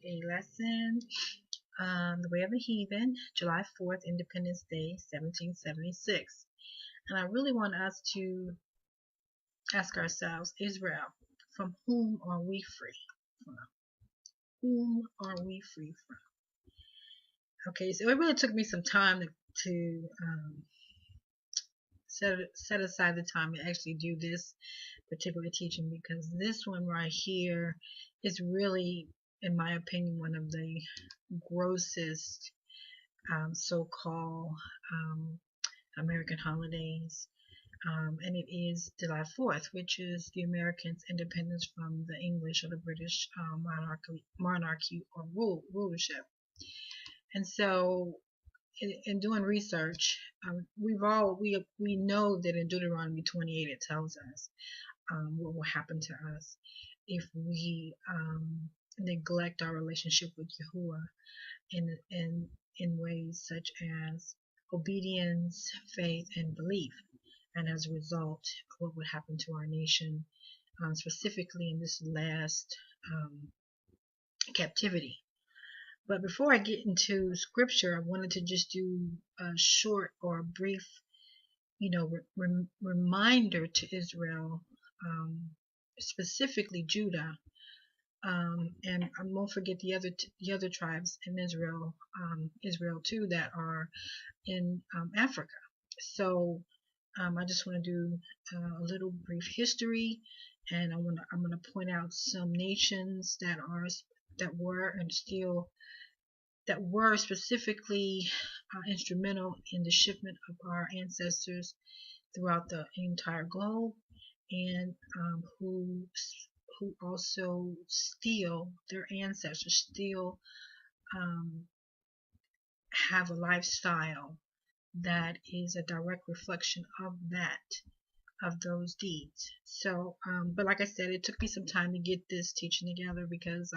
a lesson, The Way of the Heathen, July 4th, Independence Day, 1776. And I really want us to ask ourselves, Israel, from whom are we free from? Whom are we free from? Okay, so it really took me some time to set aside the time to actually do this particular teaching, because this one right here is really, in my opinion, one of the grossest so-called American holidays, and it is July 4th, which is the Americans' independence from the English or the British monarchy or rulership. And so, in doing research, we know that in Deuteronomy 28 it tells us what will happen to us if we neglect our relationship with Yahuwah in ways such as obedience, faith, and belief. And as a result, what would happen to our nation, specifically in this last captivity. But before I get into scripture, I wanted to just do a short or brief, reminder to Israel, specifically Judah, and I won't forget the other tribes in Israel too, that are in Africa. So I just want to do a little brief history, and I'm going to point out some nations that were specifically instrumental in the shipment of our ancestors throughout the entire globe, and who also their ancestors still have a lifestyle that is a direct reflection of those deeds. So, but like I said, it took me some time to get this teaching together, because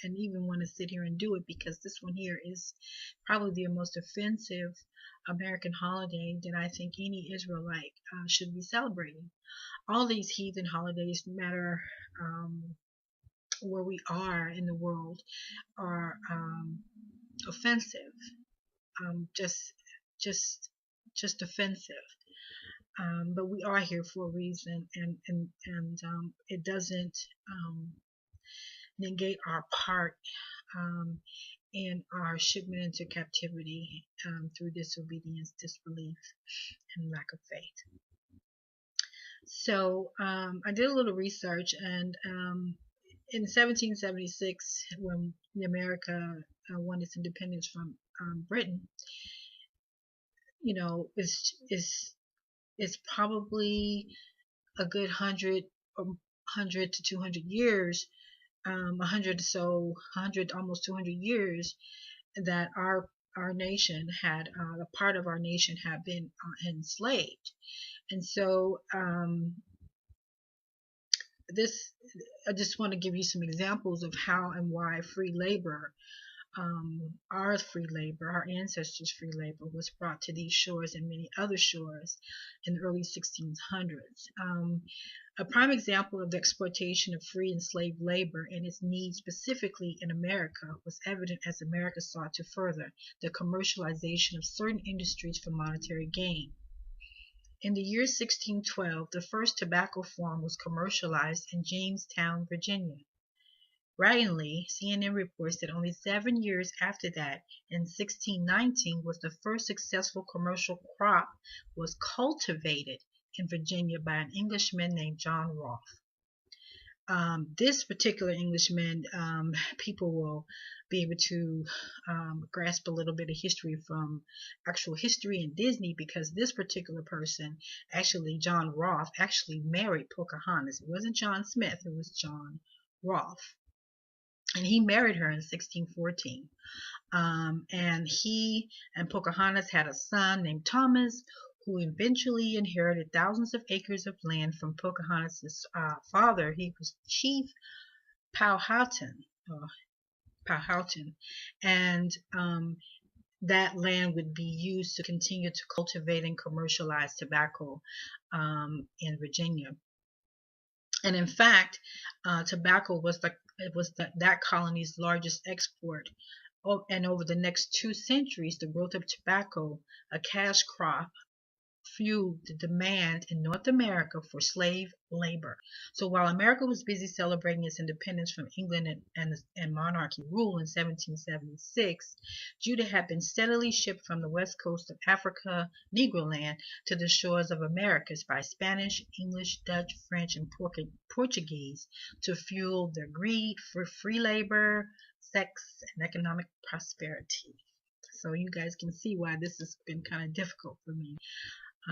and even want to sit here and do it, because this one here is probably the most offensive American holiday that I think any Israelite should be celebrating. All these heathen holidays, no matter where we are in the world, are offensive, just offensive. But we are here for a reason, and it doesn't negate our part in our shipment into captivity through disobedience, disbelief, and lack of faith. So I did a little research, and in 1776, when America won its independence from Britain, it's probably a good 100 to 200 years, 100 almost 200 years that our nation had, a part of our nation had been enslaved. And so I just want to give you some examples of how and why free labor, our ancestors' free labor, was brought to these shores and many other shores in the early 1600s. A prime example of the exploitation of free enslaved labor and its needs specifically in America was evident as America sought to further the commercialization of certain industries for monetary gain. In the year 1612, the first tobacco farm was commercialized in Jamestown, Virginia. Braggingly, CNN reports that only 7 years after that, in 1619, was the first successful commercial crop was cultivated in Virginia by an Englishman named John Rolfe. This particular Englishman, people will be able to grasp a little bit of history from actual history in Disney, because this particular person, actually John Rolfe, actually married Pocahontas. It wasn't John Smith, it was John Rolfe. And he married her in 1614. And he and Pocahontas had a son named Thomas, who eventually inherited thousands of acres of land from Pocahontas' father. He was Chief Powhatan, and that land would be used to continue to cultivate and commercialize tobacco in Virginia. And in fact, tobacco was that colony's largest export. Oh, and over the next 2 centuries, the growth of tobacco, a cash crop, fueled the demand in North America for slave labor. So while America was busy celebrating its independence from England and monarchy rule in 1776, Judah had been steadily shipped from the west coast of Africa, Negroland, to the shores of Americas by Spanish, English, Dutch, French, and Portuguese to fuel their greed for free labor, sex, and economic prosperity. So you guys can see why this has been kind of difficult for me.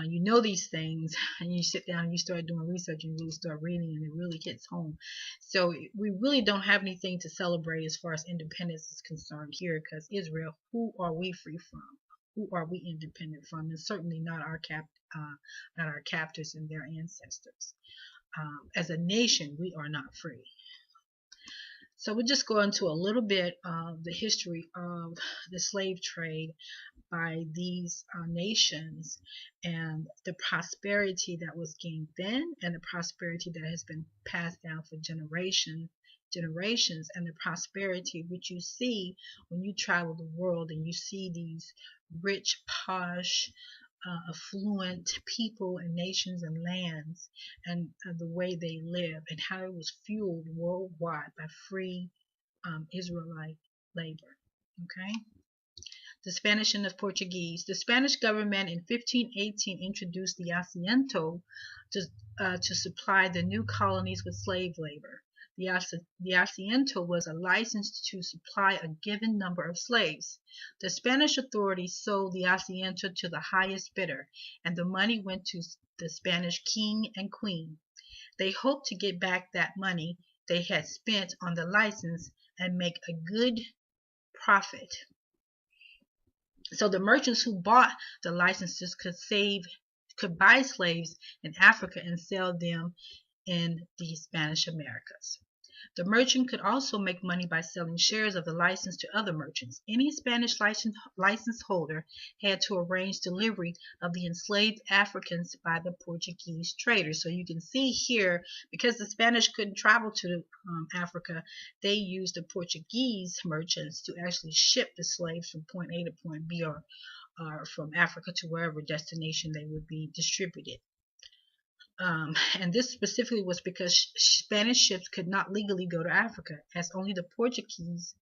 You know these things, and you sit down and you start doing research and you really start reading, and it really hits home. So we really don't have anything to celebrate as far as independence is concerned here, because Israel, who are we free from? Who are we independent from? And certainly not not our captors and their ancestors. As a nation, we are not free. So we'll just go into a little bit of the history of the slave trade by these nations, and the prosperity that was gained then, and the prosperity that has been passed down for generations, and the prosperity which you see when you travel the world and you see these rich, posh, affluent people and nations and lands, and the way they live, and how it was fueled worldwide by free Israelite labor. Okay. The Spanish and the Portuguese. The Spanish government in 1518 introduced the asiento to supply the new colonies with slave labor. The asiento was a license to supply a given number of slaves. The Spanish authorities sold the asiento to the highest bidder, and the money went to the Spanish king and queen. They hoped to get back that money they had spent on the license and make a good profit. So the merchants who bought the licenses could buy slaves in Africa and sell them in the Spanish Americas. The merchant could also make money by selling shares of the license to other merchants. Any Spanish license holder had to arrange delivery of the enslaved Africans by the Portuguese traders. So you can see here, because the Spanish couldn't travel to Africa, they used the Portuguese merchants to actually ship the slaves from point A to point B, or from Africa to wherever destination they would be distributed. And this specifically was because Spanish ships could not legally go to Africa, as only the Portuguese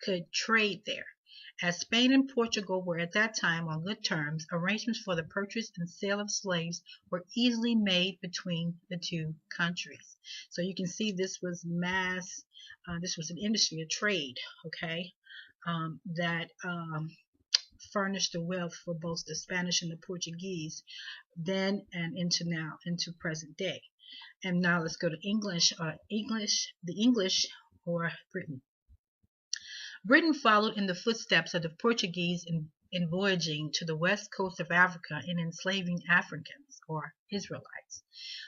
could trade there. As Spain and Portugal were at that time on good terms, arrangements for the purchase and sale of slaves were easily made between the two countries. So you can see this was this was an industry, a trade, okay, that furnished the wealth for both the Spanish and the Portuguese then and into present day. And now let's go to the English or Britain. Britain followed in the footsteps of the Portuguese in voyaging to the west coast of Africa and enslaving Africans or Israelites.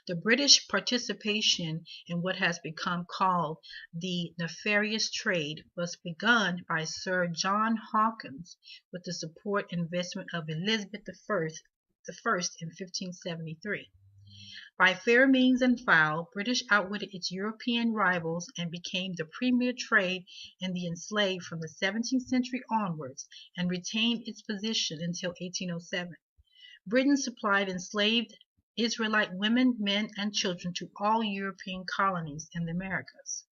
The British participation in what has become called the nefarious trade was begun by Sir John Hawkins with the support and investment of Elizabeth I in 1573. By fair means and foul, British outwitted its European rivals and became the premier trade in the enslaved from the 17th century onwards, and retained its position until 1807. Britain supplied enslaved Israelite women, men, and children to all European colonies in the Americas.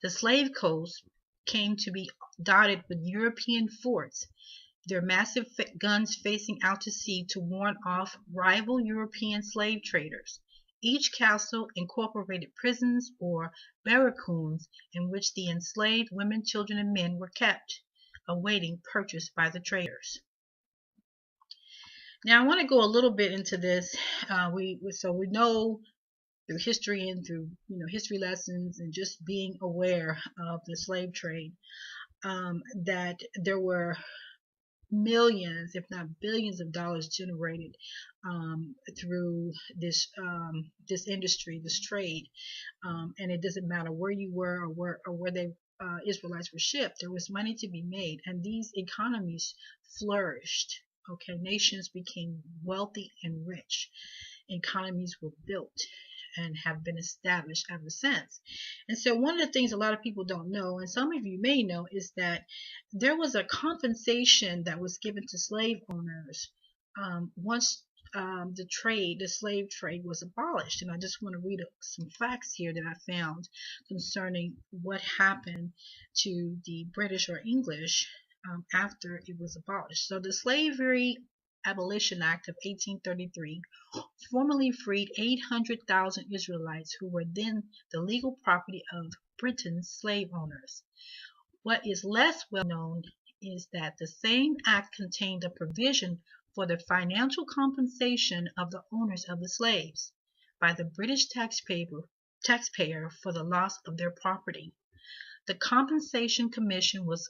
The slave coast came to be dotted with European forts, their massive guns facing out to sea to warn off rival European slave traders. Each castle incorporated prisons or barracoons in which the enslaved women, children, and men were kept, awaiting purchase by the traders. Now I want to go a little bit into this. We know through history and through history lessons and just being aware of the slave trade, that there were millions, if not billions, of dollars generated through this industry, this trade, and it doesn't matter where you were or where they Israelites were shipped. There was money to be made, and these economies flourished. Okay, nations became wealthy and rich. Economies were built, and have been established ever since. And so one of the things a lot of people don't know, and some of you may know, is that there was a compensation that was given to slave owners once the slave trade was abolished. And I just want to read some facts here that I found concerning what happened to the British or English after it was abolished. So the Slavery Abolition Act of 1833 formally freed 800,000 Israelites who were then the legal property of Britain's slave owners. What is less well known is that the same act contained a provision for the financial compensation of the owners of the slaves by the British taxpayer for the loss of their property. The Compensation Commission was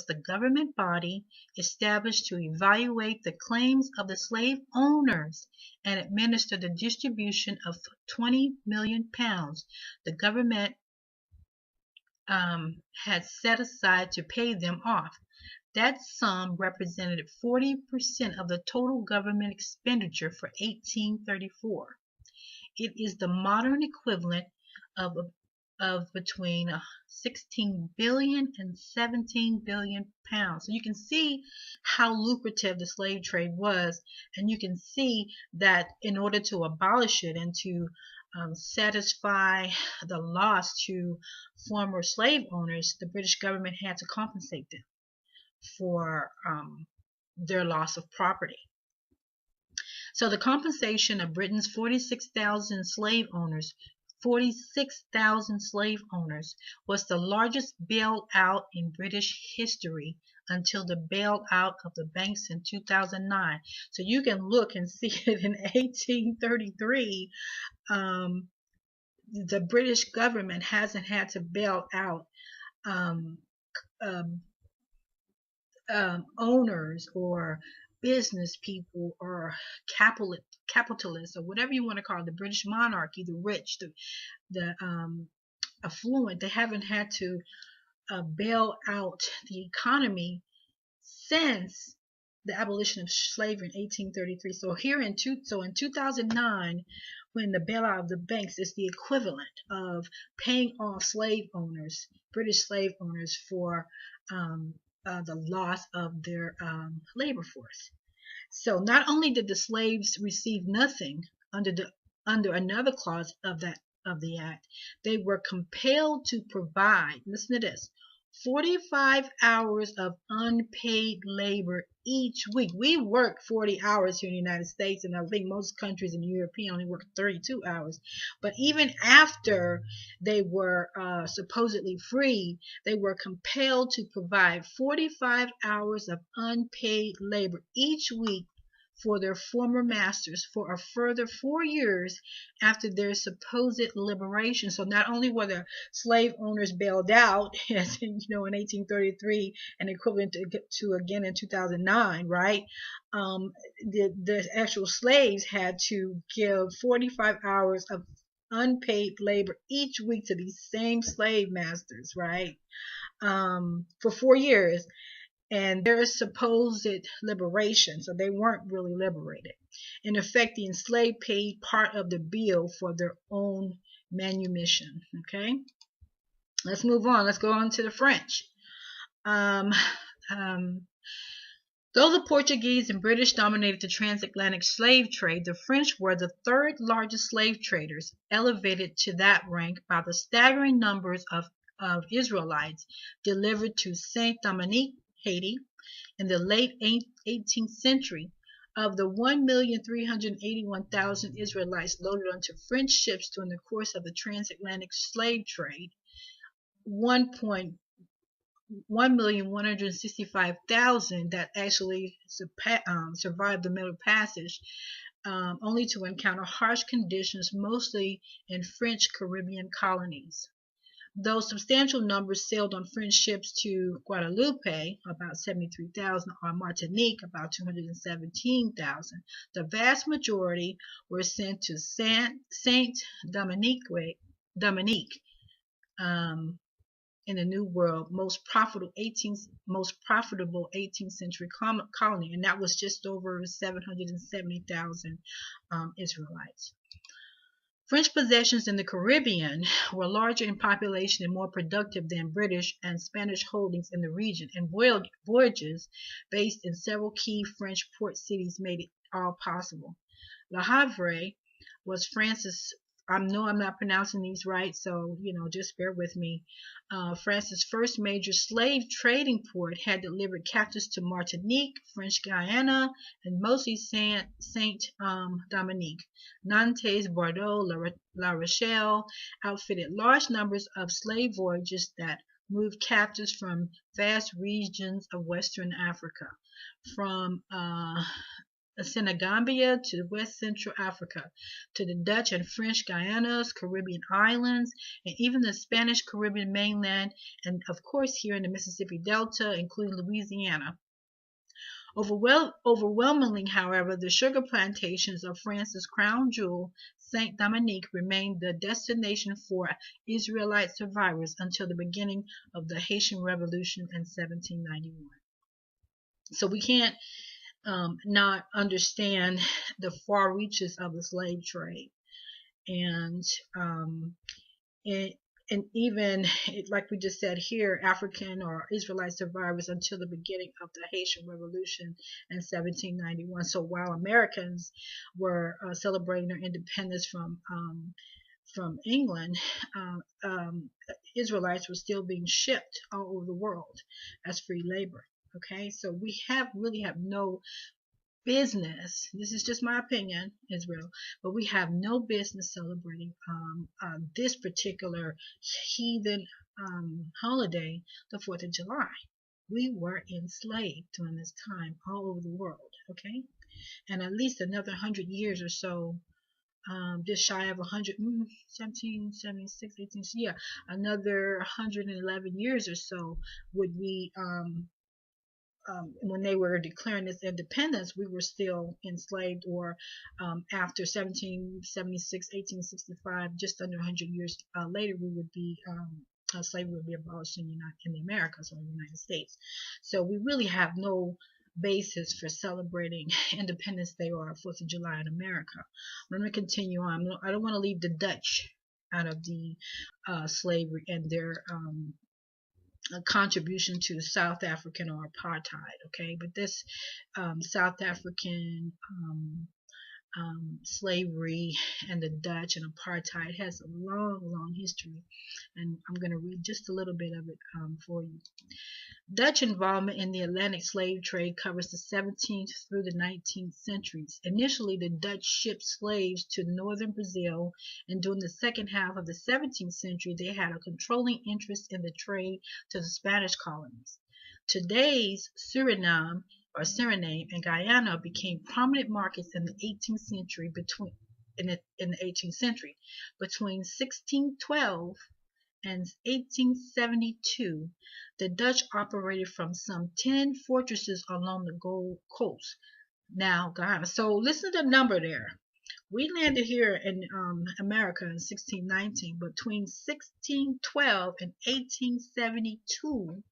the government body established to evaluate the claims of the slave owners and administer the distribution of 20 million pounds the government had set aside to pay them off. That sum represented 40% of the total government expenditure for 1834. It is the modern equivalent of between 16 billion and 17 billion pounds. So you can see how lucrative the slave trade was, and you can see that in order to abolish it and to satisfy the loss to former slave owners, the British government had to compensate them for their loss of property. So the compensation of Britain's 46,000 slave owners was the largest bailout in British history until the bailout of the banks in 2009. So you can look and see it in 1833. The British government hasn't had to bail out owners or business people or capitalists or whatever you want to call it, the British monarchy, the rich, the affluent. They haven't had to bail out the economy since the abolition of slavery in 1833. So in 2009, when the bailout of the banks is the equivalent of paying off British slave owners for the loss of their labor force. So not only did the slaves receive nothing under another clause of the act, they were compelled to provide, listen to this, 45 hours of unpaid labor each week. We work 40 hours here in the United States, and I think most countries in Europe only work 32 hours. But even after they were supposedly free, they were compelled to provide 45 hours of unpaid labor each week for their former masters for a further 4 years after their supposed liberation. So not only were the slave owners bailed out, as in 1833, and equivalent to again in 2009, right? The actual slaves had to give 45 hours of unpaid labor each week to these same slave masters, right? For 4 years. And their supposed liberation, so they weren't really liberated. In effect, the enslaved paid part of the bill for their own manumission. Okay, let's move on. Let's go on to the French. Though the Portuguese and British dominated the transatlantic slave trade, the French were the third largest slave traders, elevated to that rank by the staggering numbers of Israelites delivered to Saint-Domingue, Haiti, in the late 18th century. Of the 1,381,000 Israelites loaded onto French ships during the course of the transatlantic slave trade, 1,165,000 that actually survived the Middle Passage, only to encounter harsh conditions, mostly in French Caribbean colonies. Though substantial numbers sailed on French ships to Guadeloupe, about 73,000, or Martinique, about 217,000, the vast majority were sent to Saint-Dominique in the New World, most profitable 18th century colony, and that was just over 770,000 Israelites. French possessions in the Caribbean were larger in population and more productive than British and Spanish holdings in the region, and voyages based in several key French port cities made it all possible. Le Havre was France's, I know I'm not pronouncing these right, so just bear with me. France's first major slave trading port, had delivered captives to Martinique, French Guiana, and mostly Saint Dominique. Nantes, Bordeaux, La Rochelle outfitted large numbers of slave voyages that moved captives from vast regions of Western Africa, from Senegambia to West Central Africa, to the Dutch and French Guianas, Caribbean islands, and even the Spanish Caribbean mainland, and of course here in the Mississippi Delta, including Louisiana. Overwhelmingly, however, the sugar plantations of France's crown jewel, Saint Dominique, remained the destination for Israelite survivors until the beginning of the Haitian Revolution in 1791. So we can't not understand the far reaches of the slave trade, and even like we just said here, African or Israelite survivors until the beginning of the Haitian Revolution in 1791. So while Americans were celebrating their independence from England, Israelites were still being shipped all over the world as free labor. Okay, so we really have no business. This is just my opinion, Israel, but we have no business celebrating this particular heathen holiday, the 4th of July. We were enslaved during this time all over the world. Okay, and at least another 100 years or so. Just shy of 100, 1776, 18, yeah, another 111 years or so would we when they were declaring this independence, we were still enslaved, or after 1776, 1865, just under 100 years later, we would be slavery would be abolished in the Americas, or the United States. So we really have no basis for celebrating Independence Day or 4th of July in America. I'm going to continue on. I don't want to leave the Dutch out of the slavery and their contribution to South African or apartheid. Okay, but this South African slavery and the Dutch and apartheid has a long history, and I'm going to read just a little bit of it for you. Dutch involvement in the Atlantic slave trade covers the 17th through the 19th centuries. Initially, the Dutch shipped slaves to northern Brazil, and during the second half of the 17th century, they had a controlling interest in the trade to the Spanish colonies. Today's Suriname and Guyana became prominent markets in the 18th century. Between 1612 and 1872, the Dutch operated from some 10 fortresses along the Gold Coast, now Guyana. So listen to the number there. We landed here in America in 1619. Between 1612 and 1872,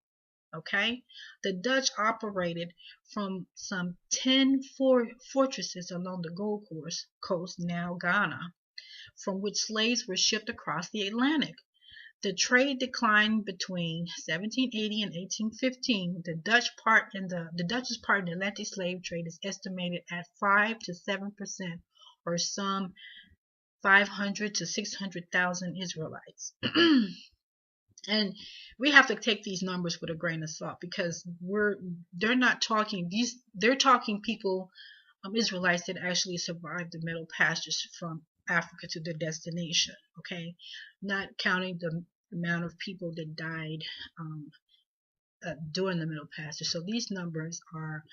okay, the Dutch operated from some 10 fortresses along the Gold Coast, now Ghana, from which slaves were shipped across the Atlantic. The trade declined between 1780 and 1815. The Dutch's part in the Atlantic slave trade is estimated at 5 to 7%, or some 500 to 600,000 Israelites. And we have to take these numbers with a grain of salt, because they're talking people, Israelites that actually survived the Middle Passage from Africa to their destination. Okay, not counting the amount of people that died during the Middle Passage. So these numbers are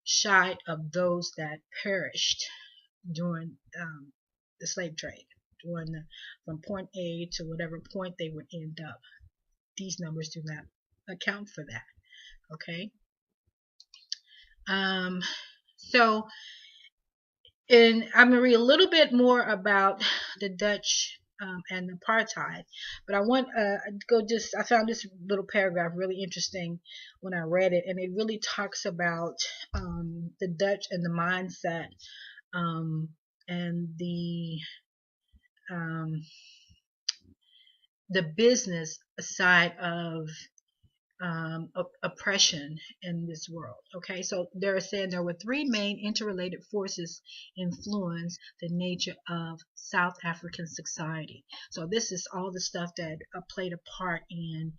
shy of those that perished during the slave trade, from point A to whatever point they would end up. These numbers do not account for that. Okay. So, and I'm going to read a little bit more about the Dutch and apartheid, but I want I found this little paragraph really interesting when I read it, and it really talks about the Dutch and the mindset and the um, the business side of oppression in this world. Okay, so they're saying there were three main interrelated forces influence the nature of South African society. So this is all the stuff that played a part in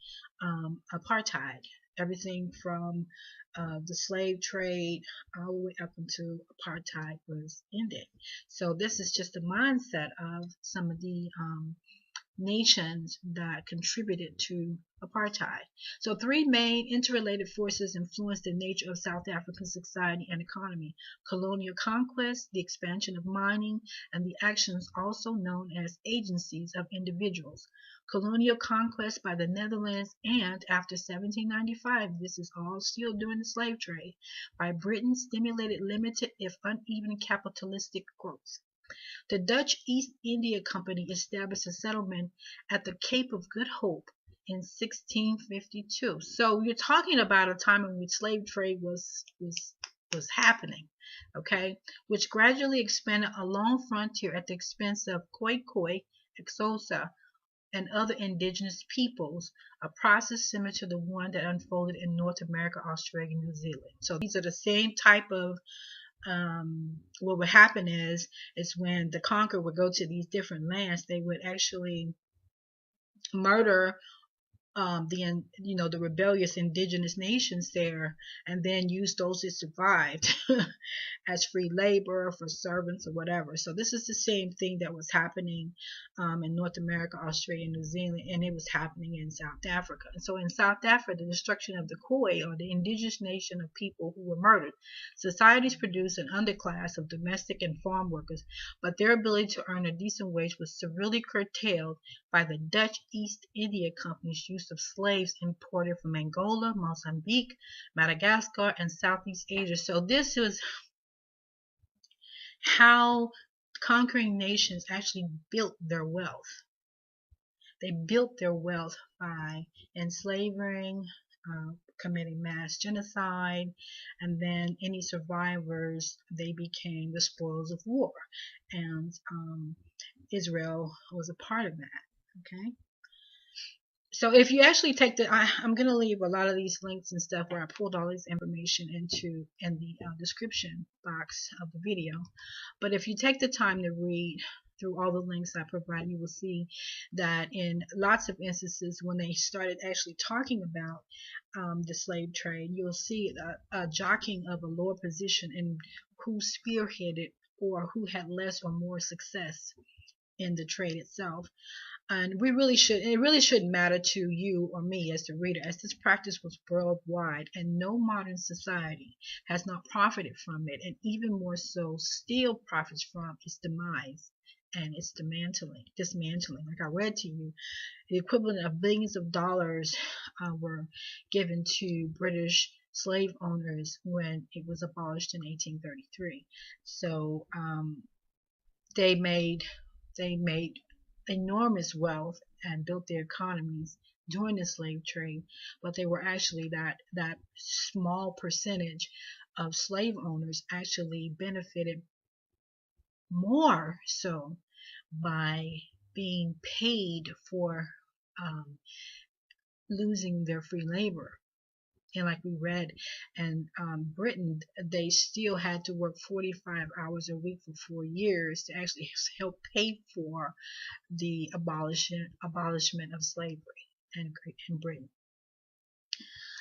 apartheid. Everything from the slave trade all the way up until apartheid was ended. So this is just the mindset of some of the nations that contributed to apartheid. So, three main interrelated forces influenced the nature of South African society and economy: colonial conquest, the expansion of mining, and the actions also known as agencies of individuals. Colonial conquest by the Netherlands, and after 1795, this is all still during the slave trade, by Britain, stimulated limited if uneven capitalistic growth. The Dutch East India Company established a settlement at the Cape of Good Hope in 1652. So you're talking about a time in which slave trade was happening, okay, which gradually expanded along frontier at the expense of Khoikhoi, Xhosa, and other indigenous peoples, a process similar to the one that unfolded in North America, Australia, and New Zealand. So these are the same type of what would happen is when the conqueror would go to these different lands, they would actually murder the rebellious indigenous nations there, and then use those that survived as free labor for servants or whatever. So this is the same thing that was happening in North America, Australia, and New Zealand, and it was happening in South Africa. And so in South Africa, the destruction of the Khoi, or the indigenous nation of people who were murdered, societies produced an underclass of domestic and farm workers, but their ability to earn a decent wage was severely curtailed by the Dutch East India Company's use of slaves imported from Angola, Mozambique, Madagascar, and Southeast Asia. So this was how conquering nations actually built their wealth. They built their wealth by enslaving, committing mass genocide, and then any survivors, they became the spoils of war. And Israel was a part of that. Okay. So if you actually take I'm going to leave a lot of these links and stuff where I pulled all this information in the description box of the video. But if you take the time to read through all the links I provide, you will see that in lots of instances, when they started actually talking about the slave trade, you'll see a jockeying of a lower position in who spearheaded or who had less or more success in the trade itself. And it really shouldn't matter to you or me as the reader, as this practice was worldwide, and no modern society has not profited from it, and even more so still profits from its demise and its dismantling. Like I read to you, the equivalent of billions of dollars were given to British slave owners when it was abolished in 1833. So they made enormous wealth and built their economies during the slave trade, but they were actually that small percentage of slave owners actually benefited more so by being paid for losing their free labor. And like we read in Britain, they still had to work 45 hours a week for 4 years to actually help pay for the abolishment of slavery in Britain.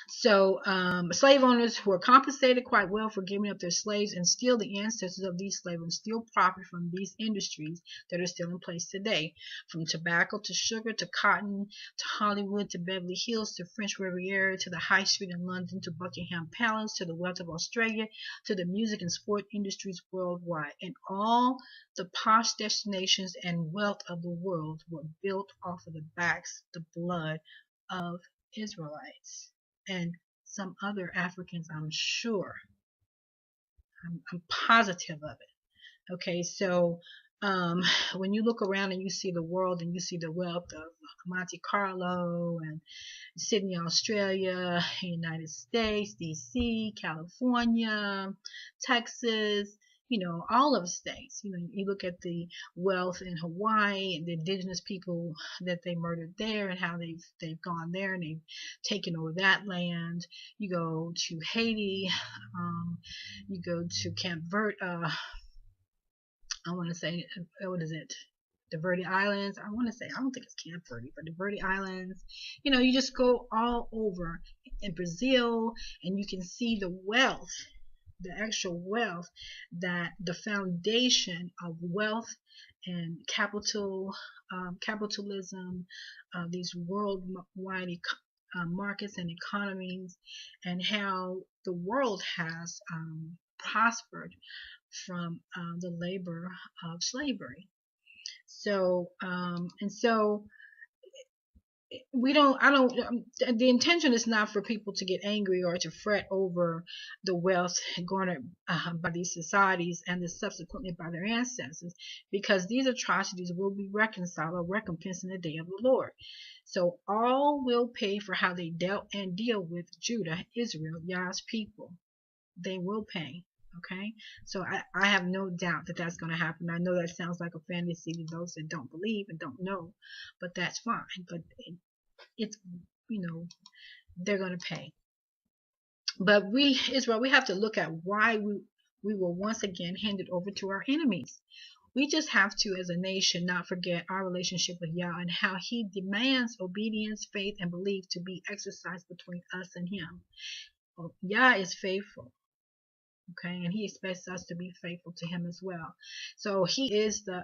So slave owners were compensated quite well for giving up their slaves, and still the ancestors of these slave owners still profit from these industries that are still in place today. From tobacco to sugar to cotton to Hollywood to Beverly Hills to French Riviera to the High Street in London to Buckingham Palace to the wealth of Australia to the music and sport industries worldwide. And all the posh destinations and wealth of the world were built off of the backs, the blood of Israelites and some other Africans, I'm sure. I'm positive of it. Okay, so when you look around and you see the world and you see the wealth of Monte Carlo and Sydney, Australia, United States, DC, California, Texas, all of the states. You look at the wealth in Hawaii and the indigenous people that they murdered there, and how they've gone there and they've taken over that land. You go to Haiti, you go to Camp Verde. I want to say, what is it? The Verde Islands. I want to say, I don't think it's Camp Verde, but the Verde Islands. You just go all over in Brazil, and you can see the wealth, the actual wealth, that the foundation of wealth and capitalism, these worldwide markets and economies, and how the world has prospered from the labor of slavery. So the intention is not for people to get angry or to fret over the wealth garnered by these societies and then subsequently by their ancestors, because these atrocities will be reconciled or recompensed in the day of the Lord. So all will pay for how they dealt and deal with Judah, Israel, Yah's people. They will pay. Okay, so I have no doubt that that's going to happen. I know that sounds like a fantasy to those that don't believe and don't know, but that's fine. But it's, they're going to pay. But Israel, we have to look at why we were once again handed over to our enemies. We just have to, as a nation, not forget our relationship with Yah and how He demands obedience, faith, and belief to be exercised between us and Him. Well, Yah is faithful. Okay, and He expects us to be faithful to Him as well. So He is the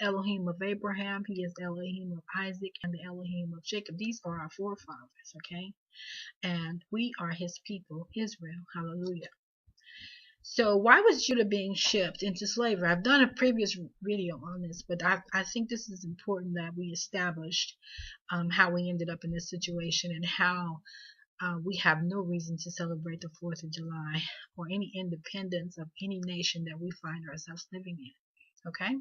Elohim of Abraham, He is the Elohim of Isaac, and the Elohim of Jacob. These are our forefathers, okay? And we are His people, Israel. Hallelujah. So why was Judah being shipped into slavery? I've done a previous video on this, but I think this is important that we established how we ended up in this situation, and how we have no reason to celebrate the 4th of July or any independence of any nation that we find ourselves living in. Okay?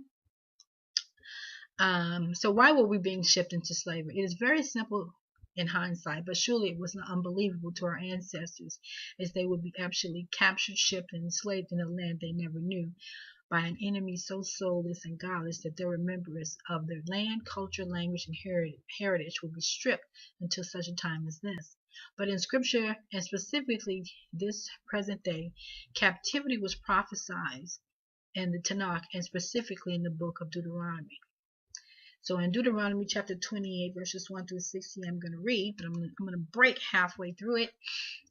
So why were we being shipped into slavery? It is very simple in hindsight, but surely it was not unbelievable to our ancestors, as they would be absolutely captured, shipped, and enslaved in a land they never knew, by an enemy so soulless and godless that their remembrance of their land, culture, language, and heritage would be stripped until such a time as this. But in Scripture, and specifically this present day, captivity was prophesied in the Tanakh, and specifically in the book of Deuteronomy. So in Deuteronomy Chapter 28, verses 1 through 16, I'm going to read, but I'm going to break halfway through it,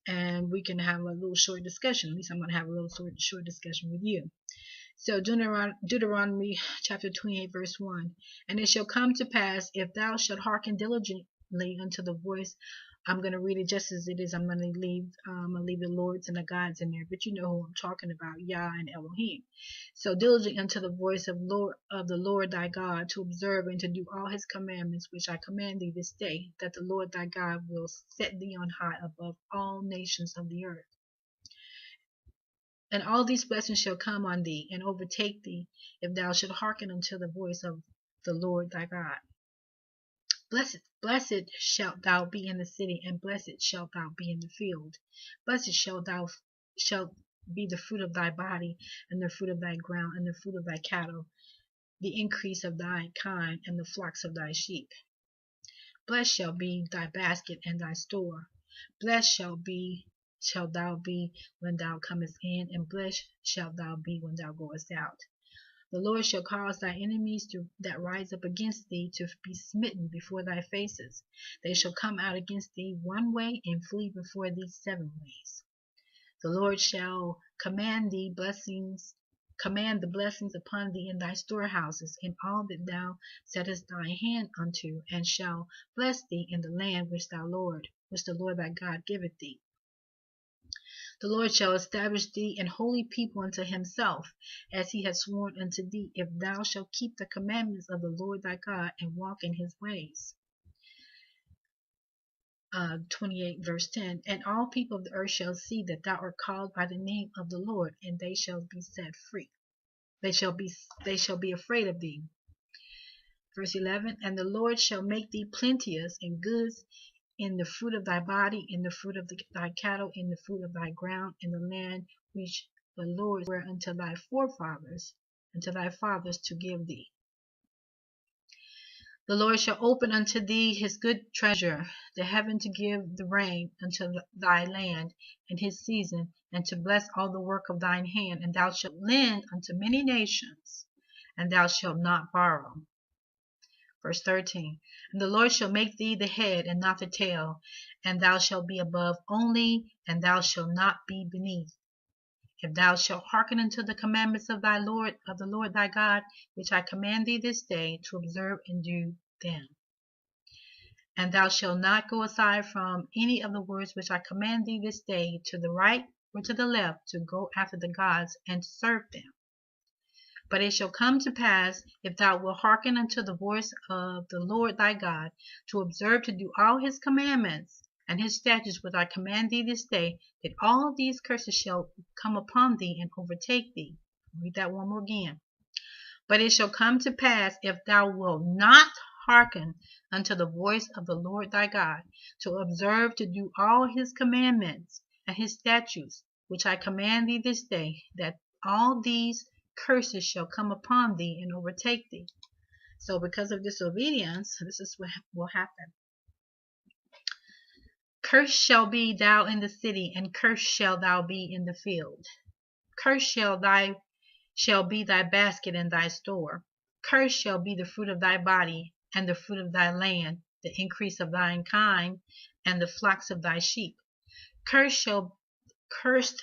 and we can have a little short discussion. At least I'm going to have a little short discussion with you. So Deuteronomy Chapter 28, verse 1, and it shall come to pass, if thou shalt hearken diligently unto the voice. I'm going to read it just as it is. I'm going to leave the lords and the gods in there, but you know who I'm talking about, Yah and Elohim. So diligent unto the voice of the Lord thy God, to observe and to do all His commandments which I command thee this day, that the Lord thy God will set thee on high above all nations of the earth. And all these blessings shall come on thee and overtake thee, if thou shalt hearken unto the voice of the Lord thy God. Blessed shalt thou be in the city, and blessed shalt thou be in the field. Blessed shalt be the fruit of thy body, and the fruit of thy ground, and the fruit of thy cattle, the increase of thy kind, and the flocks of thy sheep. Blessed shall be thy basket and thy store. Blessed shalt thou be when thou comest in, and blessed shalt thou be when thou goest out. The Lord shall cause thy enemies that rise up against thee to be smitten before thy faces. They shall come out against thee one way, and flee before thee 7 ways. The Lord shall command the blessings upon thee in thy storehouses, in all that thou settest thy hand unto, and shall bless thee in the land which the Lord thy God giveth thee. The Lord shall establish thee an holy people unto Himself, as He hath sworn unto thee, if thou shalt keep the commandments of the Lord thy God, and walk in His ways. 28 verse 10, and all people of the earth shall see that thou art called by the name of the Lord, and they shall be set free. They shall be afraid of thee. Verse 11, and the Lord shall make thee plenteous in goods, in the fruit of thy body, in the fruit of thy cattle, in the fruit of thy ground, in the land which the Lord sware unto thy forefathers, and to thy fathers to give thee. The Lord shall open unto thee his good treasure, the heaven to give the rain unto thy land in his season, and to bless all the work of thine hand. And thou shalt lend unto many nations, and thou shalt not borrow. Verse 13. And the Lord shall make thee the head and not the tail, and thou shalt be above only, and thou shalt not be beneath. If thou shalt hearken unto the commandments of the Lord thy God, which I command thee this day to observe and do them. And thou shalt not go aside from any of the words which I command thee this day, to the right or to the left, to go after the gods and to serve them. But it shall come to pass, if thou wilt hearken unto the voice of the Lord thy God, to observe to do all his commandments and his statutes which I command thee this day, that all these curses shall come upon thee and overtake thee. Read that one more again. But it shall come to pass, if thou wilt not hearken unto the voice of the Lord thy God, to observe to do all his commandments and his statutes which I command thee this day, that all these curses shall come upon thee and overtake thee. So because of disobedience, this is what will happen. Cursed shall be thou in the city, and cursed shall thou be in the field. Cursed shall be thy basket and thy store. Cursed shall be the fruit of thy body, and the fruit of thy land, the increase of thine kind, and the flocks of thy sheep. Cursed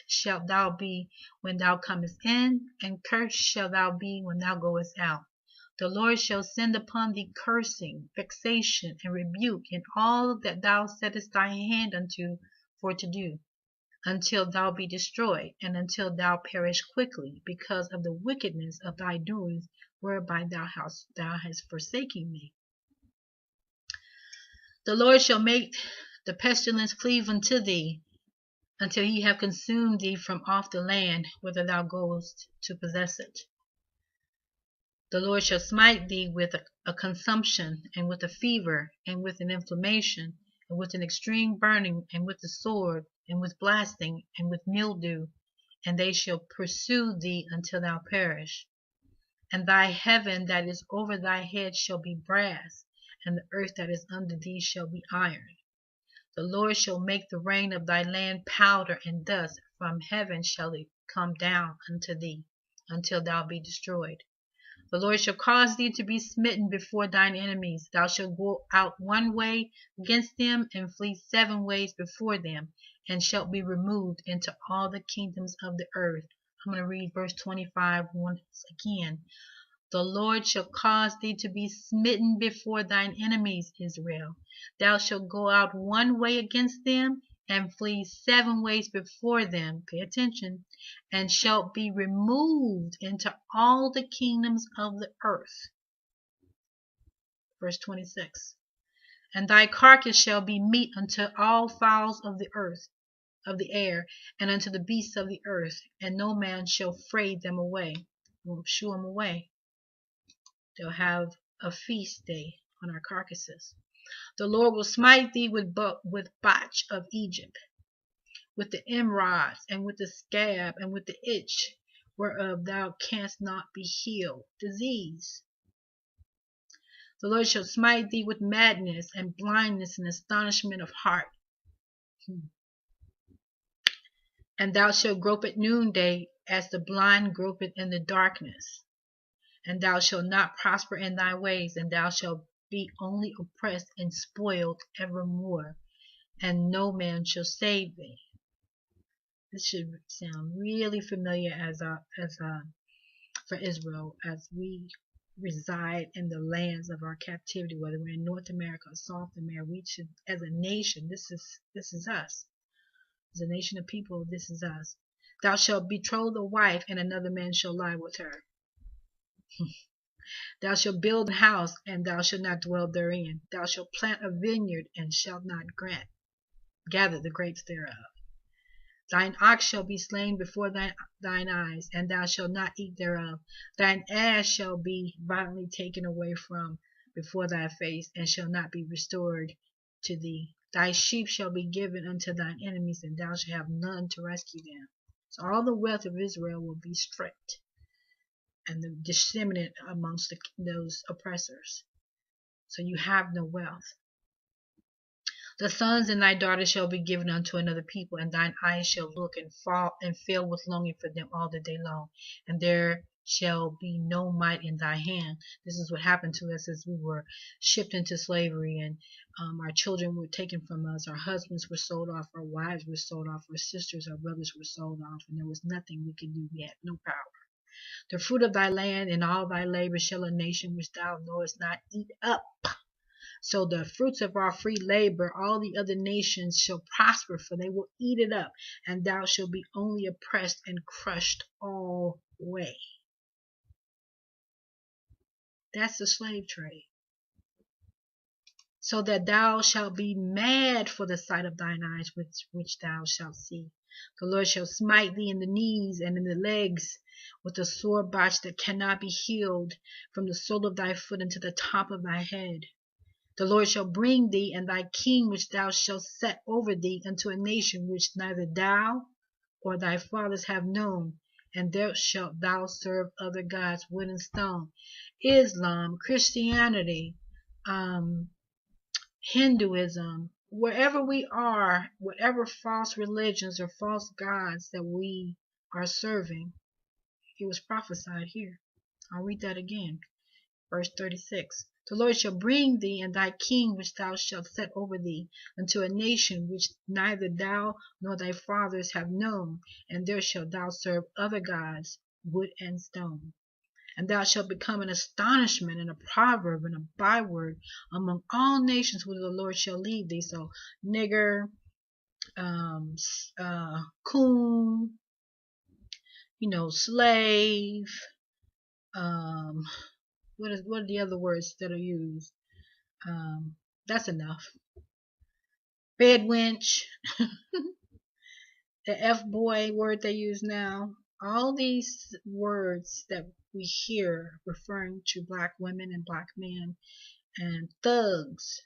shalt thou be when thou comest in, and cursed shalt thou be when thou goest out. The Lord shall send upon thee cursing, vexation, and rebuke in all that thou settest thy hand unto for to do, until thou be destroyed, and until thou perish quickly, because of the wickedness of thy doings, whereby thou hast forsaken me. The Lord shall make the pestilence cleave unto thee, until he have consumed thee from off the land, whither thou goest to possess it. The Lord shall smite thee with a consumption, and with a fever, and with an inflammation, and with an extreme burning, and with the sword, and with blasting, and with mildew, and they shall pursue thee until thou perish. And thy heaven that is over thy head shall be brass, and the earth that is under thee shall be iron. The Lord shall make the rain of thy land powder and dust, from heaven shall it come down unto thee, until thou be destroyed. The Lord shall cause thee to be smitten before thine enemies. Thou shalt go out one way against them, and flee 7 ways before them, and shalt be removed into all the kingdoms of the earth. I'm going to read verse 25 once again. The Lord shall cause thee to be smitten before thine enemies, Israel. Thou shalt go out one way against them, and flee 7 ways before them. Pay attention. And shalt be removed into all the kingdoms of the earth. Verse 26. And thy carcass shall be meat unto all fowls of the earth, of the air, and unto the beasts of the earth, and no man shall fray them away. Won't shoo them away. They'll have a feast day on our carcasses. The Lord will smite thee with botch of Egypt, with the emerods, and with the scab, and with the itch, whereof thou canst not be healed. Disease. The Lord shall smite thee with madness, and blindness, and astonishment of heart. And thou shalt grope at noonday, as the blind gropeth in the darkness. And thou shalt not prosper in thy ways, and thou shalt be only oppressed and spoiled evermore, and no man shall save thee. This should sound really familiar for Israel, as we reside in the lands of our captivity, whether we're in North America or South America. We should, as a nation, this is us. As a nation of people, this is us. Thou shalt betroth a wife, and another man shall lie with her. Thou shalt build a house, and thou shalt not dwell therein. Thou shalt plant a vineyard, and shalt not gather the grapes thereof. Thine ox shall be slain before thine eyes, and thou shalt not eat thereof. Thine ass shall be violently taken away from before thy face, and shall not be restored to thee. Thy sheep shall be given unto thine enemies, and thou shalt have none to rescue them. So all the wealth of Israel will be stripped and disseminated amongst those oppressors. So you have no wealth. The sons and thy daughters shall be given unto another people, and thine eyes shall look and fall and fail with longing for them all the day long, and there shall be no might in thy hand. This is what happened to us as we were shipped into slavery, and our children were taken from us, our husbands were sold off, our wives were sold off, our sisters, our brothers were sold off, and there was nothing we could do. We had no power. The fruit of thy land and all thy labor shall a nation which thou knowest not eat up. So the fruits of our free labor, all the other nations shall prosper, for they will eat it up, and thou shalt be only oppressed and crushed all way. That's the slave trade. So that thou shalt be mad for the sight of thine eyes, which thou shalt see. The Lord shall smite thee in the knees and in the legs with a sore botch that cannot be healed, from the sole of thy foot unto the top of thy head. The Lord shall bring thee and thy king which thou shalt set over thee unto a nation which neither thou or thy fathers have known, and there shalt thou serve other gods, wood and stone. Islam, Christianity, Hinduism, wherever we are, whatever false religions or false gods that we are serving, it was prophesied here. I'll read that again. Verse 36. The Lord shall bring thee and thy king which thou shalt set over thee unto a nation which neither thou nor thy fathers have known, and there shalt thou serve other gods, wood and stone. And thou shalt become an astonishment and a proverb and a byword among all nations whither the Lord shall lead thee. So nigger, coon, slave, what are the other words that are used? That's enough. Bed wench, the F-boy word they use now. All these words that we hear referring to black women and black men and thugs.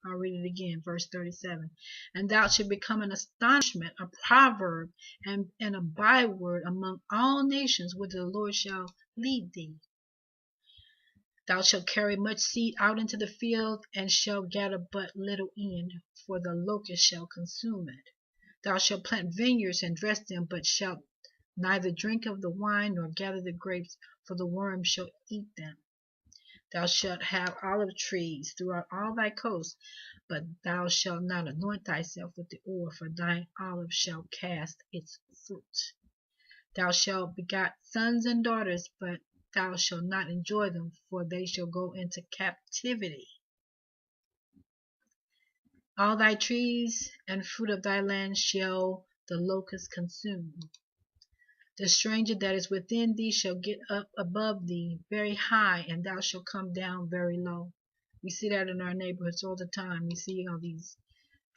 I'll read it again, verse 37. And thou shalt become an astonishment, a proverb, and a byword among all nations whither the Lord shall lead thee. Thou shalt carry much seed out into the field, and shalt gather but little in, for the locust shall consume it. Thou shalt plant vineyards and dress them, but shalt neither drink of the wine nor gather the grapes, for the worm shall eat them. Thou shalt have olive trees throughout all thy coasts, but thou shalt not anoint thyself with the oil, for thine olive shall cast its fruit. Thou shalt beget sons and daughters, but thou shalt not enjoy them, for they shall go into captivity. All thy trees and fruit of thy land shall the locust consume. The stranger that is within thee shall get up above thee very high, and thou shalt come down very low. We see that in our neighborhoods all the time. We see all these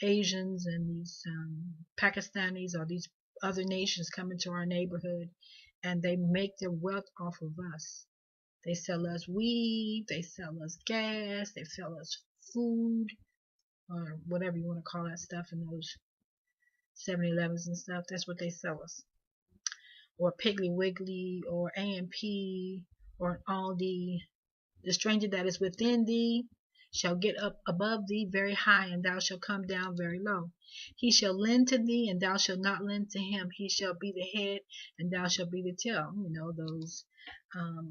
Asians and these Pakistanis or these other nations come into our neighborhood, and they make their wealth off of us. They sell us weed, they sell us gas, they sell us food, or whatever you want to call that stuff in those 7-Elevens and stuff. That's what they sell us. Or Piggly Wiggly, or A&P, or Aldi. The stranger that is within thee shall get up above thee very high, and thou shalt come down very low. He shall lend to thee, and thou shalt not lend to him. He shall be the head, and thou shalt be the tail. Those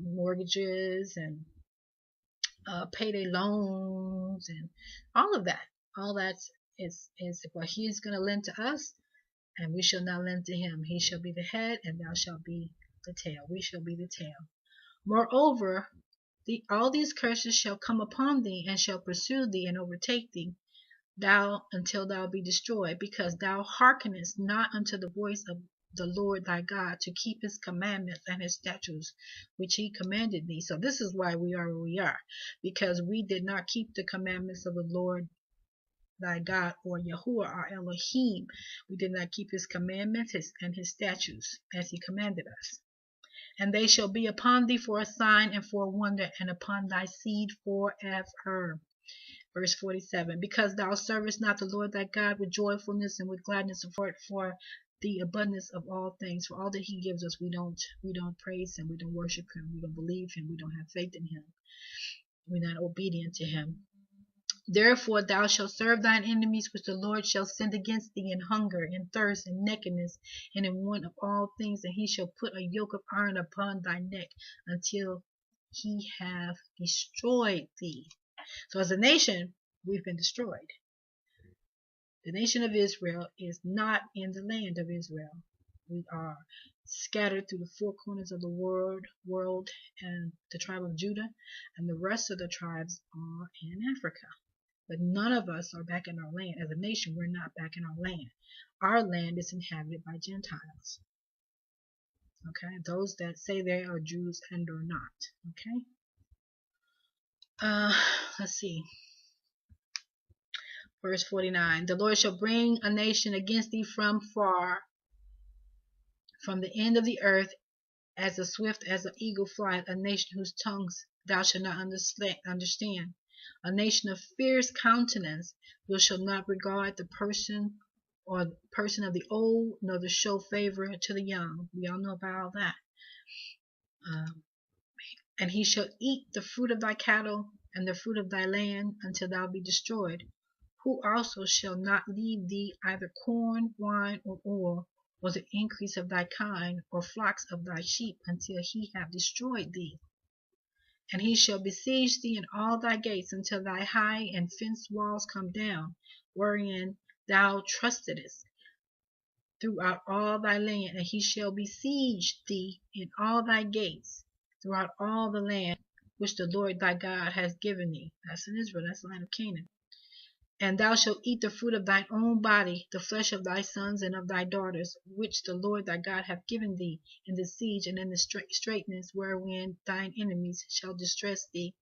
mortgages and payday loans and all of that. All that is what he is going to lend to us, and we shall not lend to him. He shall be the head, and thou shalt be the tail. We shall be the tail. Moreover, all these curses shall come upon thee, and shall pursue thee, and overtake thee, until thou be destroyed, because thou hearkenest not unto the voice of the Lord thy God, to keep his commandments and his statutes, which he commanded thee. So this is why we are where we are, because we did not keep the commandments of the Lord thy God, or Yahuwah, our Elohim. We did not keep his commandments and his statutes as he commanded us. And they shall be upon thee for a sign and for a wonder, and upon thy seed forever. Verse 47. Because thou servest not the Lord thy God with joyfulness and with gladness, for the abundance of all things. For all that he gives us, we don't praise him, we don't worship him, we don't believe him, we don't have faith in him, we're not obedient to him. Therefore thou shalt serve thine enemies, which the Lord shall send against thee, in hunger, in thirst, in nakedness, and in want of all things, and he shall put a yoke of iron upon thy neck until he have destroyed thee. So as a nation, we've been destroyed. The nation of Israel is not in the land of Israel. We are scattered through the four corners of the world, and the tribe of Judah and the rest of the tribes are in Africa. But none of us are back in our land. As a nation, we're not back in our land. Our land is inhabited by Gentiles. Okay, those that say they are Jews and are not. Okay. Let's see. Verse 49. The Lord shall bring a nation against thee from far, from the end of the earth, as a swift as an eagle flieth, a nation whose tongues thou shalt not understand. A nation of fierce countenance, which shall not regard the person of the old, nor to show favor to the young. We all know about all that. And he shall eat the fruit of thy cattle and the fruit of thy land until thou be destroyed. Who also shall not leave thee either corn, wine, or oil, or the increase of thy kind, or flocks of thy sheep, until he have destroyed thee. And he shall besiege thee in all thy gates, until thy high and fenced walls come down, wherein thou trustedest, throughout all thy land. And he shall besiege thee in all thy gates, throughout all the land which the Lord thy God has given thee. That's in Israel, that's the land of Canaan. And thou shalt eat the fruit of thine own body, the flesh of thy sons and of thy daughters, which the Lord thy God hath given thee, in the siege and in the straitness wherein thine enemies shall distress thee.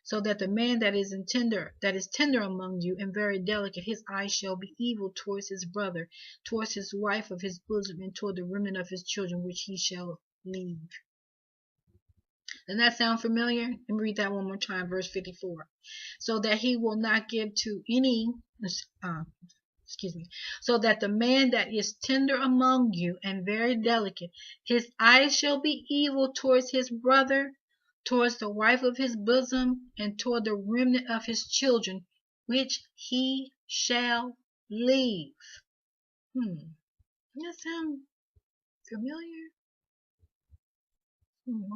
So that the man that is tender among you and very delicate, his eye shall be evil towards his brother, towards his wife of his bosom, and toward the remnant of his children which he shall leave. Doesn't that sound familiar? Let me read that one more time, verse 54. So that he will not give to any, so that the man that is tender among you and very delicate, his eyes shall be evil towards his brother, towards the wife of his bosom, and toward the remnant of his children, which he shall leave. Doesn't that sound familiar?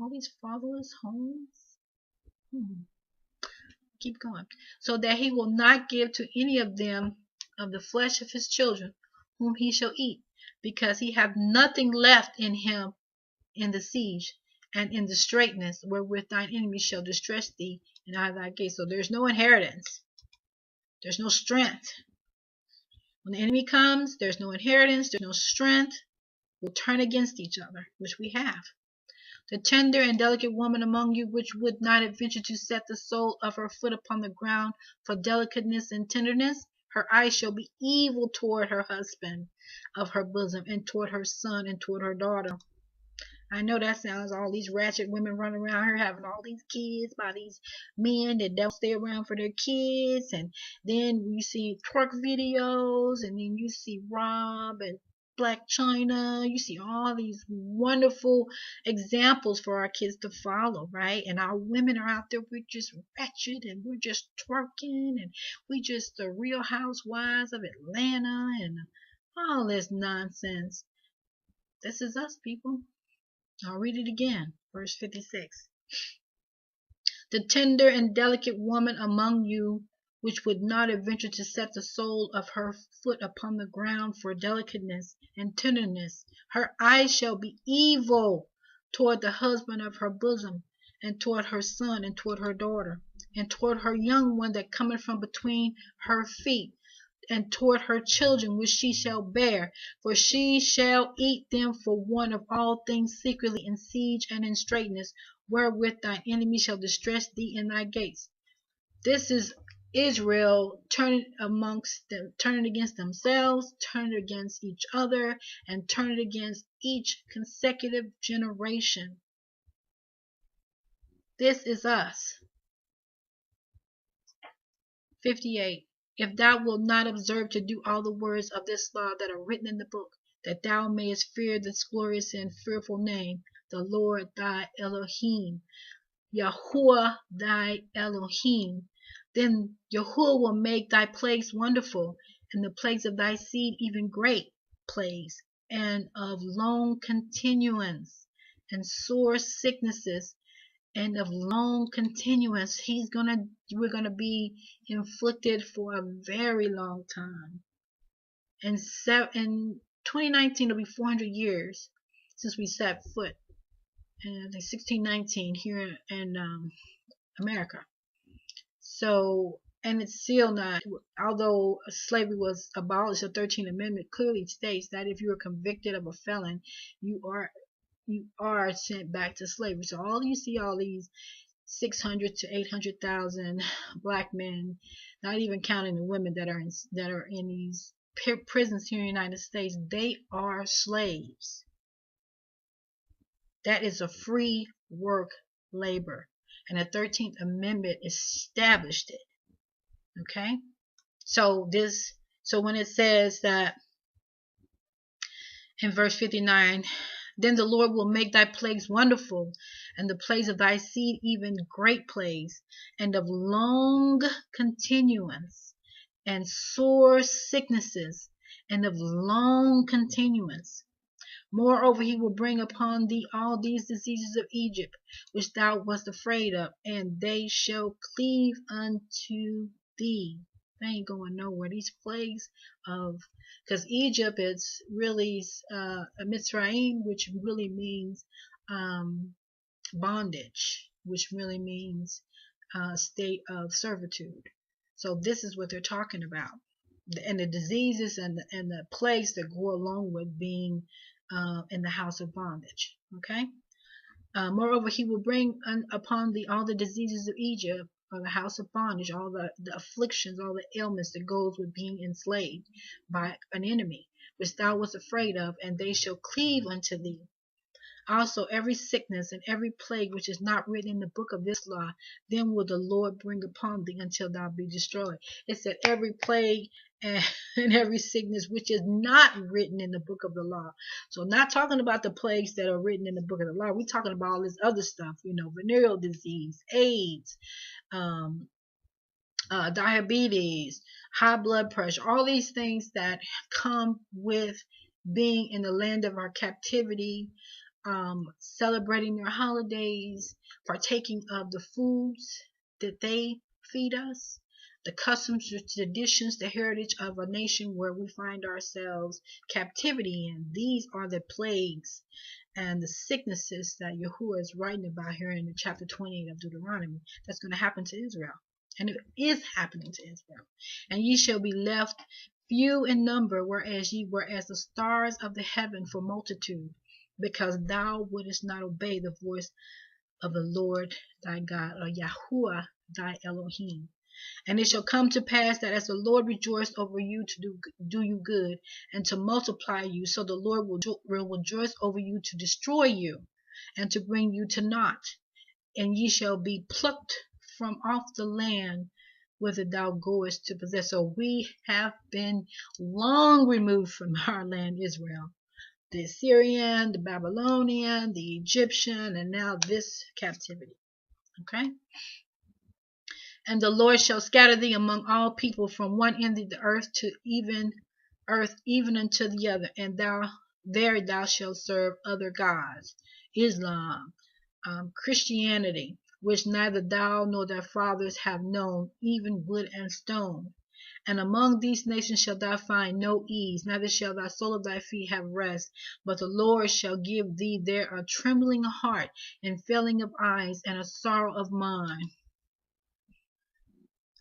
All these fatherless homes. Keep going. So that he will not give to any of them of the flesh of his children, whom he shall eat, because he have nothing left in him in the siege and in the straitness wherewith thine enemies shall distress thee in all thy gates. So there's no inheritance. There's no strength. When the enemy comes, there's no inheritance, there's no strength. We'll turn against each other, which we have. The tender and delicate woman among you, which would not adventure to set the sole of her foot upon the ground for delicateness and tenderness, her eyes shall be evil toward her husband of her bosom, and toward her son, and toward her daughter. I know that sounds all these ratchet women running around here having all these kids by these men that don't stay around for their kids, and then you see twerk videos, and then you see Rob and Black China. You see all these wonderful examples for our kids to follow, right? And our women are out there, we're just ratchet, and we're just twerking, and we just the Real Housewives of Atlanta, and all this nonsense. This is us, people. I'll read it again, verse 56. The tender and delicate woman among you, which would not adventure to set the sole of her foot upon the ground for delicateness and tenderness, her eyes shall be evil toward the husband of her bosom, and toward her son, and toward her daughter, and toward her young one that cometh from between her feet, and toward her children which she shall bear, for she shall eat them for want of all things secretly in siege and in straitness, wherewith thine enemy shall distress thee in thy gates. This is Israel turning against themselves, turning against each other, and turning against each consecutive generation. This is us. 58. If thou wilt not observe to do all the words of this law that are written in the book, that thou mayest fear this glorious and fearful name, the Lord thy Elohim, Yahuwah thy Elohim. Then Yahuwah will make thy plagues wonderful, and the plagues of thy seed even great plagues, and of long continuance, and sore sicknesses, and of long continuance. We're gonna be inflicted for a very long time. And in 2019 it'll be 400 years since we set foot in, I think, 1619 here in America. So, and it's still not, although slavery was abolished, the 13th Amendment clearly states that if you are convicted of a felon, you are sent back to slavery. So all you see, all these 600 to 800,000 black men, not even counting the women that are in these prisons here in the United States, they are slaves. That is a free work labor, and the 13th Amendment established it. Okay, so when it says that in verse 59, then the Lord will make thy plagues wonderful, and the plagues of thy seed even great plagues, and of long continuance, and sore sicknesses, and of long continuance. Moreover, he will bring upon thee all these diseases of Egypt, which thou wast afraid of, and they shall cleave unto thee. They ain't going nowhere. These plagues of, because Egypt is really a Mitzrayim, which really means bondage, which really means state of servitude. So this is what they're talking about, and the diseases and the plagues that go along with being in the house of bondage. Okay. Moreover, he will bring upon thee all the diseases of Egypt, or the house of bondage, all the afflictions, all the ailments that goes with being enslaved by an enemy, which thou wast afraid of, and they shall cleave unto thee. Also every sickness and every plague which is not written in the book of this law, then will the Lord bring upon thee until thou be destroyed. It said every plague and every sickness which is not written in the book of the law. So not talking about the plagues that are written in the book of the law. We're talking about all this other stuff, venereal disease, AIDS, diabetes, high blood pressure, all these things that come with being in the land of our captivity, celebrating their holidays, partaking of the foods that they feed us, the customs, the traditions, the heritage of a nation where we find ourselves captivity in. These are the plagues and the sicknesses that Yahuwah is writing about here in chapter 28 of Deuteronomy. That's going to happen to Israel. And it is happening to Israel. And ye shall be left few in number, whereas ye were as the stars of the heaven for multitude, because thou wouldest not obey the voice of the Lord thy God, or Yahuwah thy Elohim. And it shall come to pass that as the Lord rejoiced over you to do you good and to multiply you, so the Lord will rejoice over you to destroy you and to bring you to naught. And ye shall be plucked from off the land whither thou goest to possess. So we have been long removed from our land, Israel. The Assyrian, the Babylonian, the Egyptian, and now this captivity. Okay? And the Lord shall scatter thee among all people from one end of the earth to even unto the other, and thou shalt serve other gods, Islam, Christianity, which neither thou nor thy fathers have known, even wood and stone. And among these nations shalt thou find no ease, neither shall thy sole of thy feet have rest, but the Lord shall give thee there a trembling heart, and failing of eyes, and a sorrow of mind.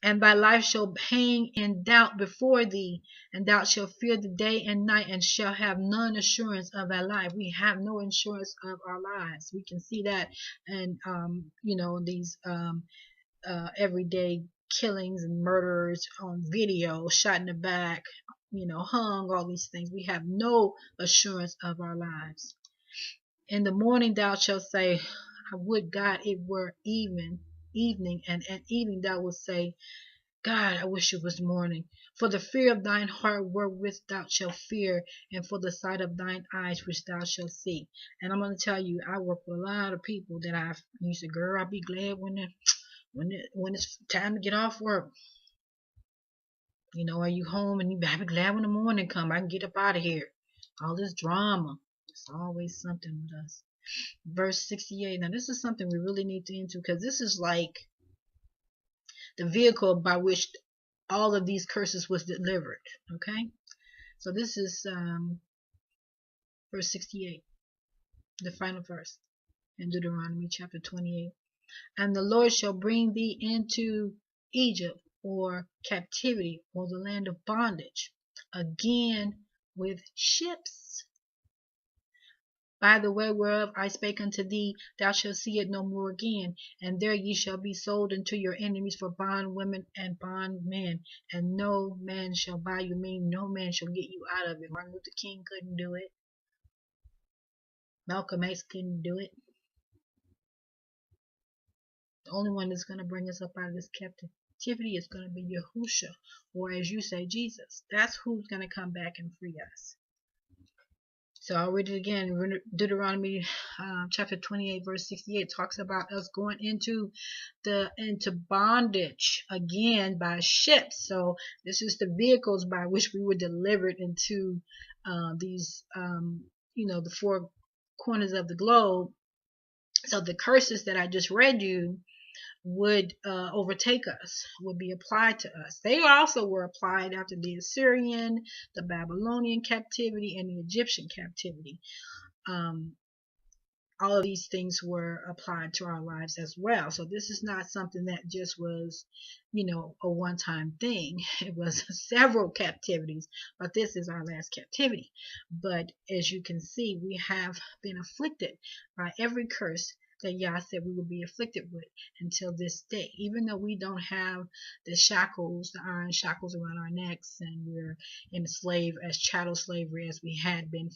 And thy life shall hang in doubt before thee, and thou shalt fear the day and night, and shall have none assurance of thy life. We have no insurance of our lives. We can see that, and these everyday killings and murders on video, shot in the back, hung, all these things. We have no assurance of our lives. In the morning thou shalt say, I would God it were evening, and at evening thou wilt say, God, I wish it was morning. For the fear of thine heart wherewith thou shalt fear, and for the sight of thine eyes which thou shalt see. And I'm going to tell you, I work with a lot of people that I've used to, girl, I'll be glad when it's time to get off work. You know, are you home and you be glad when the morning come, I can get up out of here. All this drama. It's always something with us. Verse 68. Now this is something we really need to into, because this is like the vehicle by which all of these curses was delivered. Okay, so this is verse 68, the final verse in Deuteronomy chapter 28. And the Lord shall bring thee into Egypt, or captivity, or the land of bondage, again with ships, by the way whereof I spake unto thee, thou shalt see it no more again. And there ye shall be sold unto your enemies for bondwomen and bondmen, and no man shall buy you, meaning no man shall get you out of it. Martin Luther King couldn't do it. Malcolm X couldn't do it. The only one that's going to bring us up out of this captivity is going to be Yahusha, or as you say, Jesus. That's who's going to come back and free us. So I'll read it again. Deuteronomy chapter 28 verse 68 talks about us going into bondage again by ships. So this is the vehicles by which we were delivered into these the four corners of the globe. So the curses that I just read you would overtake us, would be applied to us. They also were applied after the Assyrian, the Babylonian captivity, and the Egyptian captivity. All of these things were applied to our lives as well. So this is not something that just was, a one-time thing. It was several captivities, but this is our last captivity. But as you can see, we have been afflicted by every curse that Yah said we would be afflicted with until this day. Even though we don't have the shackles, the iron shackles around our necks, and we're chattel slavery as we had been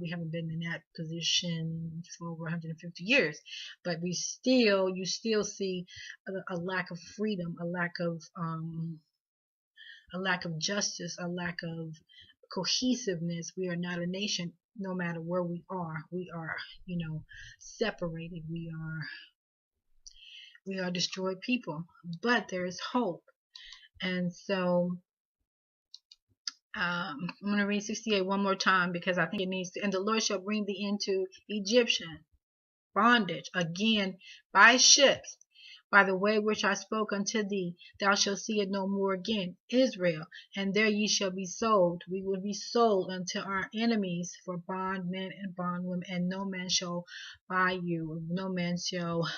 we haven't been in that position for over 150 years. But you still see a lack of freedom, a lack of justice, a lack of cohesiveness. We are not a nation. No matter where we are, separated. We are destroyed people, but there is hope. And so I'm going to read 68 one more time, because I think it needs to. And the Lord shall bring thee into Egyptian bondage again by ships, by the way which I spoke unto thee, thou shalt see it no more again, Israel. And there ye shall be sold. We will be sold unto our enemies for bondmen and bondwomen, and no man shall buy you, no man shall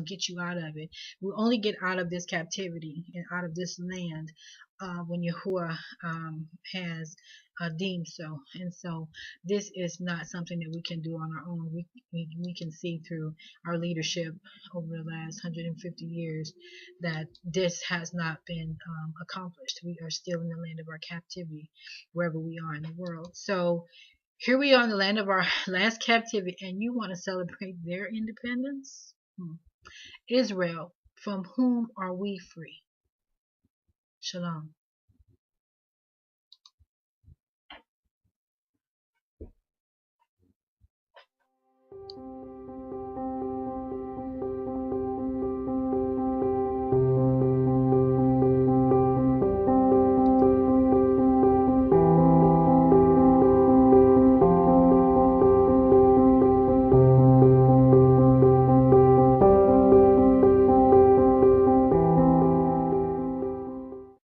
get you out of it. We only get out of this captivity and out of this land when Yahuwah has deemed so. And so this is not something that we can do on our own. We can see through our leadership over the last 150 years that this has not been accomplished. We are still in the land of our captivity, wherever we are in the world. So here we are in the land of our last captivity, and you want to celebrate their independence? Israel, from whom are we free? Shalom.